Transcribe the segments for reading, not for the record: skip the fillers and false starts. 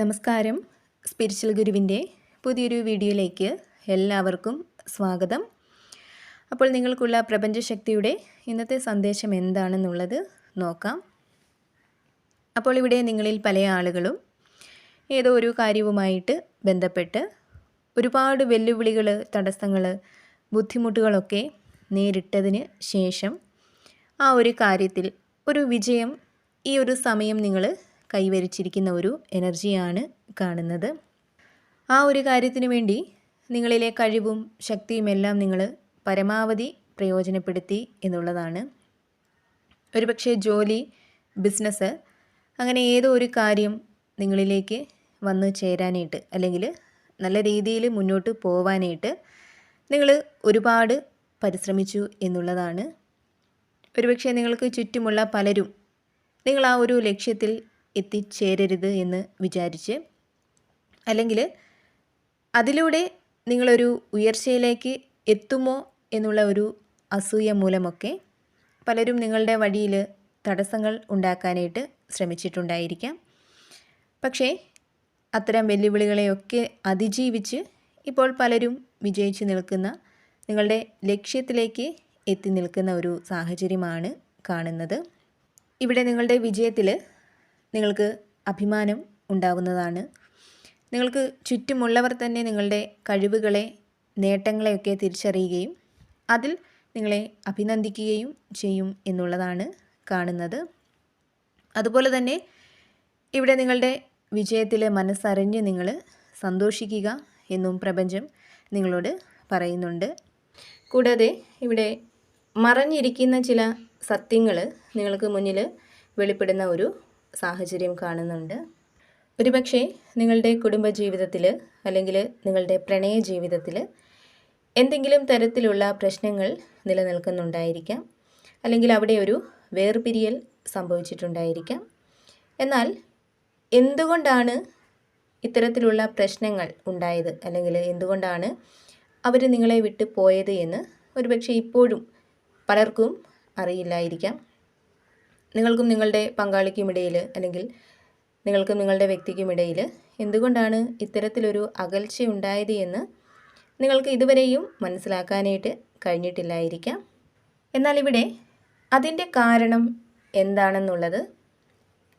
നമസ്കാരം. സ്പിരിച്വൽ ഗുരുവിൻ്റെ പുതിയൊരു വീഡിയോയിലേക്ക് എല്ലാവർക്കും സ്വാഗതം. അപ്പോൾ നിങ്ങൾക്കുള്ള പ്രപഞ്ചശക്തിയുടെ ഇന്നത്തെ സന്ദേശം എന്താണെന്നുള്ളത് നോക്കാം. അപ്പോൾ ഇവിടെ നിങ്ങളിൽ പല ആളുകളും ഏതോ ഒരു കാര്യവുമായിട്ട് ബന്ധപ്പെട്ട് ഒരുപാട് വെല്ലുവിളികൾ, തടസ്സങ്ങൾ, ബുദ്ധിമുട്ടുകളൊക്കെ നേരിട്ടതിന് ശേഷം ആ ഒരു കാര്യത്തിൽ ഒരു വിജയം ഈ ഒരു സമയം നിങ്ങൾ കൈവരിച്ചിരിക്കുന്ന ഒരു എനർജിയാണ് കാണുന്നത്. ആ ഒരു കാര്യത്തിന് വേണ്ടി നിങ്ങളിലെ കഴിവും ശക്തിയും എല്ലാം നിങ്ങൾ പരമാവധി പ്രയോജനപ്പെടുത്തി എന്നുള്ളതാണ്. ഒരുപക്ഷെ ജോലി, ബിസിനസ്, അങ്ങനെ ഏതോ ഒരു കാര്യം നിങ്ങളിലേക്ക് വന്ന് ചേരാനായിട്ട് അല്ലെങ്കിൽ നല്ല രീതിയിൽ മുന്നോട്ട് പോവാനായിട്ട് നിങ്ങൾ ഒരുപാട് പരിശ്രമിച്ചു എന്നുള്ളതാണ്. ഒരുപക്ഷെ നിങ്ങൾക്ക് ചുറ്റുമുള്ള പലരും നിങ്ങൾ ആ ഒരു ലക്ഷ്യത്തിൽ എത്തിച്ചേരരുത് എന്ന് വിചാരിച്ച്, അല്ലെങ്കിൽ അതിലൂടെ നിങ്ങളൊരു ഉയർച്ചയിലേക്ക് എത്തുമോ എന്നുള്ള ഒരു അസൂയ മൂലമൊക്കെ പലരും നിങ്ങളുടെ വഴിയിൽ തടസ്സങ്ങൾ ഉണ്ടാക്കാനായിട്ട് ശ്രമിച്ചിട്ടുണ്ടായിരിക്കാം. പക്ഷേ അത്തരം വെല്ലുവിളികളെയൊക്കെ അതിജീവിച്ച് ഇപ്പോൾ പലരും വിജയിച്ചു നിൽക്കുന്ന, നിങ്ങളുടെ ലക്ഷ്യത്തിലേക്ക് എത്തി നിൽക്കുന്ന ഒരു സാഹചര്യമാണ് കാണുന്നത്. ഇവിടെ നിങ്ങളുടെ വിജയത്തിൽ നിങ്ങൾക്ക് അഭിമാനം ഉണ്ടാവുന്നതാണ്. നിങ്ങൾക്ക് ചുറ്റുമുള്ളവർ തന്നെ നിങ്ങളുടെ കഴിവുകളെ, നേട്ടങ്ങളെയൊക്കെ തിരിച്ചറിയുകയും അതിൽ നിങ്ങളെ അഭിനന്ദിക്കുകയും ചെയ്യും എന്നുള്ളതാണ് കാണുന്നത്. അതുപോലെ തന്നെ ഇവിടെ നിങ്ങളുടെ വിജയത്തിൽ മനസ്സറിഞ്ഞ് നിങ്ങൾ സന്തോഷിക്കുക എന്നും പ്രപഞ്ചം നിങ്ങളോട് പറയുന്നുണ്ട്. കൂടാതെ ഇവിടെ മറഞ്ഞിരിക്കുന്ന ചില സത്യങ്ങൾ നിങ്ങൾക്ക് മുന്നിൽ വെളിപ്പെടുന്ന ഒരു സാഹചര്യം കാണുന്നുണ്ട്. ഒരുപക്ഷെ നിങ്ങളുടെ കുടുംബജീവിതത്തിൽ അല്ലെങ്കിൽ നിങ്ങളുടെ പ്രണയ ജീവിതത്തിൽ എന്തെങ്കിലും തരത്തിലുള്ള പ്രശ്നങ്ങൾ നിലനിൽക്കുന്നുണ്ടായിരിക്കാം, അല്ലെങ്കിൽ അവിടെ ഒരു വേർപിരിയൽ സംഭവിച്ചിട്ടുണ്ടായിരിക്കാം. എന്നാൽ എന്തുകൊണ്ടാണ് ഇത്തരത്തിലുള്ള പ്രശ്നങ്ങൾ ഉണ്ടായത്, അല്ലെങ്കിൽ എന്തുകൊണ്ടാണ് അവർ നിങ്ങളെ വിട്ട് പോയത് എന്ന് ഒരുപക്ഷെ ഇപ്പോഴും പലർക്കും അറിയില്ലായിരിക്കാം. നിങ്ങൾക്കും നിങ്ങളുടെ പങ്കാളിക്കുമിടയിൽ, അല്ലെങ്കിൽ നിങ്ങൾക്കും നിങ്ങളുടെ വ്യക്തിക്കുമിടയിൽ എന്തുകൊണ്ടാണ് ഇത്തരത്തിലൊരു അകൽച്ചയുണ്ടായത് എന്ന് നിങ്ങൾക്ക് ഇതുവരെയും മനസ്സിലാക്കാനായിട്ട് കഴിഞ്ഞിട്ടില്ലായിരിക്കാം. എന്നാൽ ഇവിടെ അതിൻ്റെ കാരണം എന്താണെന്നുള്ളത്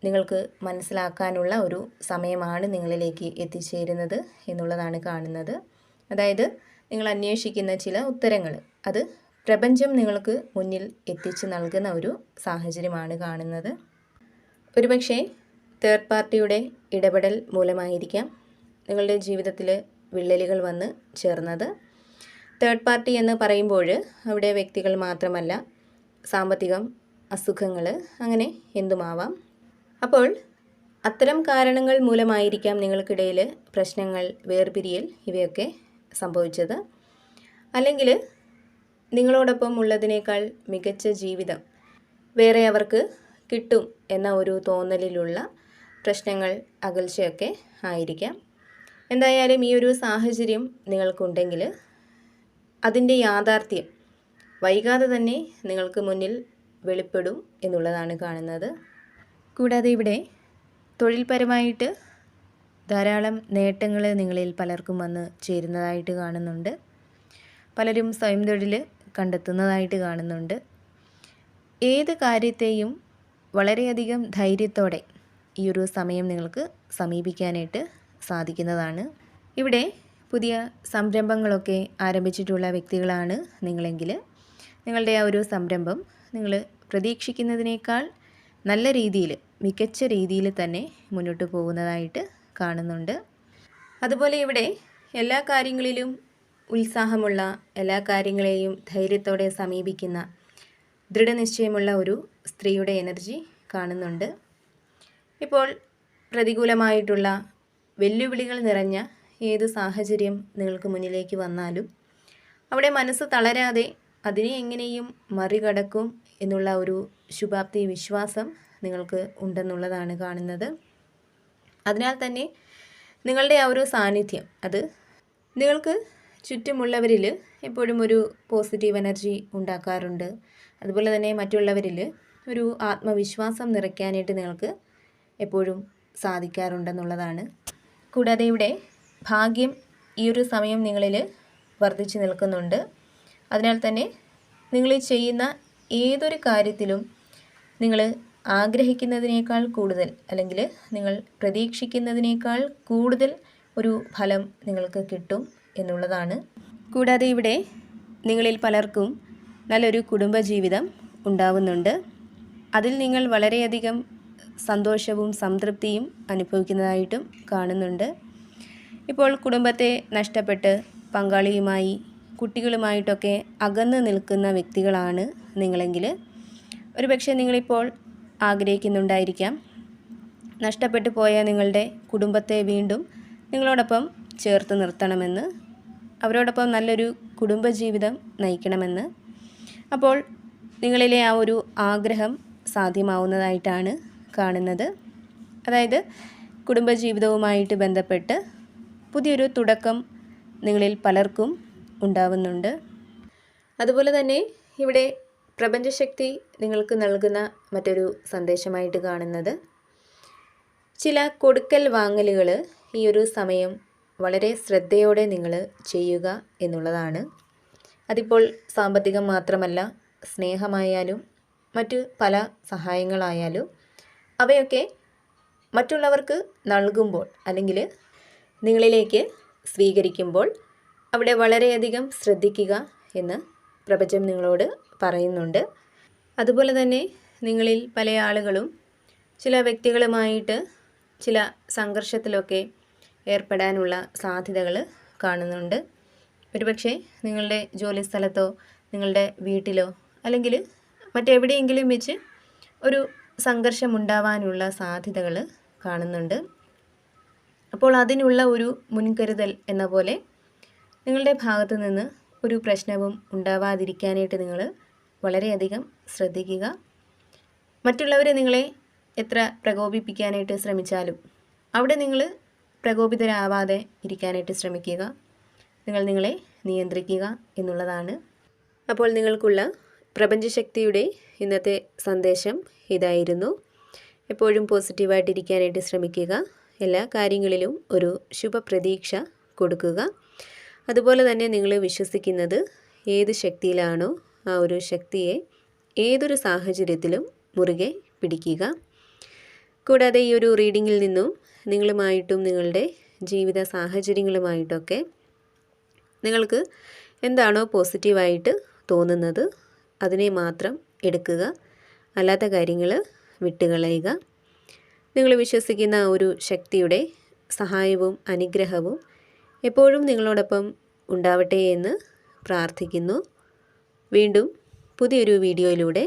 നിങ്ങൾക്ക് മനസ്സിലാക്കാനുള്ള ഒരു സമയമാണ് നിങ്ങളിലേക്ക് എത്തിച്ചേരുന്നത് എന്നുള്ളതാണ് കാണുന്നത്. അതായത് നിങ്ങൾ അന്വേഷിക്കുന്ന ചില ഉത്തരങ്ങൾ അത് പ്രപഞ്ചം നിങ്ങൾക്ക് മുന്നിൽ എത്തിച്ച് നൽകുന്ന ഒരു സാഹചര്യമാണ് കാണുന്നത്. ഒരുപക്ഷെ തേർഡ് പാർട്ടിയുടെ ഇടപെടൽ മൂലമായിരിക്കാം നിങ്ങളുടെ ജീവിതത്തിൽ വിള്ളലുകൾ വന്ന് ചേർന്നത്. തേർഡ് പാർട്ടി എന്ന് പറയുമ്പോൾ അവിടെ വ്യക്തികൾ മാത്രമല്ല, സാമ്പത്തികം, അസുഖങ്ങൾ, അങ്ങനെ എന്തുമാവാം. അപ്പോൾ അത്തരം കാരണങ്ങൾ മൂലമായിരിക്കാം നിങ്ങൾക്കിടയിൽ പ്രശ്നങ്ങൾ, വേർപിരിയൽ ഇവയൊക്കെ സംഭവിച്ചത്. അല്ലെങ്കിൽ നിങ്ങളോടൊപ്പം ഉള്ളതിനേക്കാൾ മികച്ച ജീവിതം വേറെ അവർക്ക് കിട്ടും എന്ന ഒരു തോന്നലിലുള്ള പ്രശ്നങ്ങൾ, അകൽച്ചയൊക്കെ ആയിരിക്കാം. എന്തായാലും ഈ ഒരു സാഹചര്യം നിങ്ങൾക്കുണ്ടെങ്കിൽ അതിൻ്റെ യാഥാർത്ഥ്യം വൈകാതെ തന്നെ നിങ്ങൾക്ക് മുന്നിൽ വെളിപ്പെടും എന്നുള്ളതാണ് കാണുന്നത്. കൂടാതെ ഇവിടെ തൊഴിൽപരമായിട്ട് ധാരാളം നേട്ടങ്ങൾ നിങ്ങളിൽ പലർക്കും വന്ന് ചേരുന്നതായിട്ട് കാണുന്നുണ്ട്. പലരും സ്വയം തൊഴിൽ കണ്ടെത്തുന്നതായിട്ട് കാണുന്നുണ്ട്. ഏത് കാര്യത്തെയും വളരെയധികം ധൈര്യത്തോടെ ഈ ഒരു സമയം നിങ്ങൾക്ക് സമീപിക്കാനായിട്ട് സാധിക്കുന്നതാണ്. ഇവിടെ പുതിയ സംരംഭങ്ങളൊക്കെ ആരംഭിച്ചിട്ടുള്ള വ്യക്തികളാണ് നിങ്ങളെങ്കിൽ നിങ്ങളുടെ ആ ഒരു സംരംഭം നിങ്ങൾ പ്രതീക്ഷിക്കുന്നതിനേക്കാൾ നല്ല രീതിയിൽ, മികച്ച രീതിയിൽ തന്നെ മുന്നോട്ട് പോകുന്നതായിട്ട് കാണുന്നുണ്ട്. അതുപോലെ ഇവിടെ എല്ലാ കാര്യങ്ങളിലും ഉത്സാഹമുള്ള, എല്ലാ കാര്യങ്ങളെയും ധൈര്യത്തോടെ സമീപിക്കുന്ന, ദൃഢനിശ്ചയമുള്ള ഒരു സ്ത്രീയുടെ എനർജി കാണുന്നുണ്ട്. ഇപ്പോൾ പ്രതികൂലമായിട്ടുള്ള വെല്ലുവിളികൾ നിറഞ്ഞ ഏത് സാഹചര്യം നിങ്ങൾക്ക് മുന്നിലേക്ക് വന്നാലും അവിടെ മനസ്സ് തളരാതെ അതിനെ എങ്ങനെയും മറികടക്കും എന്നുള്ള ഒരു ശുഭാപ്തി വിശ്വാസം നിങ്ങൾക്ക് ഉണ്ടെന്നുള്ളതാണ് കാണുന്നത്. അതിനാൽ തന്നെ നിങ്ങളുടെ ആ ഒരു സാന്നിധ്യം അത് നിങ്ങൾക്ക് ചുറ്റുമുള്ളവരിൽ എപ്പോഴും ഒരു പോസിറ്റീവ് എനർജി ഉണ്ടാക്കാറുണ്ട്. അതുപോലെ തന്നെ മറ്റുള്ളവരിൽ ഒരു ആത്മവിശ്വാസം നിറയ്ക്കാനായിട്ട് നിങ്ങൾക്ക് എപ്പോഴും സാധിക്കാറുണ്ടെന്നുള്ളതാണ് കൂടാതെ ഇവിടെ ഭാഗ്യം ഈ ഒരു സമയം നിങ്ങളിൽ വർദ്ധിച്ചു നിൽക്കുന്നുണ്ട്. അതിനാൽ തന്നെ നിങ്ങൾ ചെയ്യുന്ന ഏതൊരു കാര്യത്തിലും നിങ്ങൾ ആഗ്രഹിക്കുന്നതിനേക്കാൾ കൂടുതൽ അല്ലെങ്കിൽ നിങ്ങൾ പ്രതീക്ഷിക്കുന്നതിനേക്കാൾ കൂടുതൽ ഒരു ഫലം നിങ്ങൾക്ക് കിട്ടും എന്നുള്ളതാണ്. കൂടാതെ ഇവിടെ നിങ്ങളിൽ പലർക്കും നല്ലൊരു കുടുംബജീവിതം ഉണ്ടാവുന്നുണ്ട്. അതിൽ നിങ്ങൾ വളരെയധികം സന്തോഷവും സംതൃപ്തിയും അനുഭവിക്കുന്നതായിട്ടും കാണുന്നുണ്ട്. ഇപ്പോൾ കുടുംബത്തെ നഷ്ടപ്പെട്ട് പങ്കാളിയുമായി കുട്ടികളുമായിട്ടൊക്കെ അകന്നു നിൽക്കുന്ന വ്യക്തികളാണ് നിങ്ങളെങ്കിൽ ഒരുപക്ഷെ നിങ്ങളിപ്പോൾ ആഗ്രഹിക്കുന്നുണ്ടായിരിക്കാം നഷ്ടപ്പെട്ടു പോയ നിങ്ങളുടെ കുടുംബത്തെ വീണ്ടും നിങ്ങളോടൊപ്പം ചേർത്ത് നിർത്തണമെന്ന്, അവരോടൊപ്പം നല്ലൊരു കുടുംബജീവിതം നയിക്കണമെന്ന്. അപ്പോൾ നിങ്ങളിലെ ആ ഒരു ആഗ്രഹം സാധ്യമാവുന്നതായിട്ടാണ് കാണുന്നത്. അതായത് കുടുംബജീവിതവുമായിട്ട് ബന്ധപ്പെട്ട് പുതിയൊരു തുടക്കം നിങ്ങളിൽ പലർക്കും ഉണ്ടാവുന്നുണ്ട്. അതുപോലെ തന്നെ ഇവിടെ പ്രപഞ്ചശക്തി നിങ്ങൾക്ക് നൽകുന്ന മറ്റൊരു സന്ദേശമായിട്ട് കാണുന്നത് ചില കൊടുക്കൽ വാങ്ങലുകൾ ഈ ഒരു സമയം വളരെ ശ്രദ്ധയോടെ നിങ്ങൾ ചെയ്യുക എന്നുള്ളതാണ്. അതിപ്പോൾ സാമ്പത്തികം മാത്രമല്ല, സ്നേഹമായാലും മറ്റ് പല സഹായങ്ങളായാലും അവയൊക്കെ മറ്റുള്ളവർക്ക് നൽകുമ്പോൾ അല്ലെങ്കിൽ നിങ്ങളിലേക്ക് സ്വീകരിക്കുമ്പോൾ അവിടെ വളരെയധികം ശ്രദ്ധിക്കുക എന്ന് പ്രപഞ്ചം നിങ്ങളോട് പറയുന്നുണ്ട്. അതുപോലെ തന്നെ നിങ്ങളിൽ പല ആളുകളും ചില വ്യക്തികളുമായിട്ട് ചില സംഘർഷത്തിലൊക്കെ ഏർപ്പെടാനുള്ള സാധ്യതകൾ കാണുന്നുണ്ട്. ഒരുപക്ഷെ നിങ്ങളുടെ ജോലി സ്ഥലത്തോ നിങ്ങളുടെ വീട്ടിലോ അല്ലെങ്കിൽ മറ്റെവിടെയെങ്കിലും വെച്ച് ഒരു സംഘർഷമുണ്ടാവാനുള്ള സാധ്യതകൾ കാണുന്നുണ്ട്. അപ്പോൾ അതിനുള്ള ഒരു മുൻകരുതൽ എന്ന പോലെ നിങ്ങളുടെ ഭാഗത്തു നിന്ന് ഒരു പ്രശ്നവും ഉണ്ടാവാതിരിക്കാനായിട്ട് നിങ്ങൾ വളരെയധികം ശ്രദ്ധിക്കുക. മറ്റുള്ളവരെ നിങ്ങളെ എത്ര പ്രകോപിപ്പിക്കാനായിട്ട് ശ്രമിച്ചാലും അവിടെ നിങ്ങൾ പ്രകോപിതരാവാതെ ഇരിക്കാനായിട്ട് ശ്രമിക്കുക. നിങ്ങൾ നിങ്ങളെ നിയന്ത്രിക്കുക എന്നുള്ളതാണ്. അപ്പോൾ നിങ്ങൾക്കുള്ള പ്രപഞ്ചശക്തിയുടെ ഇന്നത്തെ സന്ദേശം ഇതായിരുന്നു. എപ്പോഴും പോസിറ്റീവായിട്ടിരിക്കാനായിട്ട് ശ്രമിക്കുക. എല്ലാ കാര്യങ്ങളിലും ഒരു ശുഭപ്രതീക്ഷ കൊടുക്കുക. അതുപോലെ തന്നെ നിങ്ങൾ വിശ്വസിക്കുന്നത് ഏത് ശക്തിയിലാണോ ആ ഒരു ശക്തിയെ ഏതൊരു സാഹചര്യത്തിലും മുറുകെ പിടിക്കുക. കൂടാതെ ഈ ഒരു റീഡിങ്ങിൽ നിന്നും നിങ്ങളുമായിട്ടും നിങ്ങളുടെ ജീവിത സാഹചര്യങ്ങളുമായിട്ടൊക്കെ നിങ്ങൾക്ക് എന്താണോ പോസിറ്റീവായിട്ട് തോന്നുന്നത് അതിനെ മാത്രം എടുക്കുക. അല്ലാത്ത കാര്യങ്ങൾ വിട്ടുകളയുക. നിങ്ങൾ വിശ്വസിക്കുന്ന ഒരു ശക്തിയുടെ സഹായവും അനുഗ്രഹവും എപ്പോഴും നിങ്ങളോടൊപ്പം ഉണ്ടാവട്ടെ എന്ന് പ്രാർത്ഥിക്കുന്നു. വീണ്ടും പുതിയൊരു വീഡിയോയിലൂടെ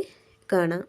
കാണാം.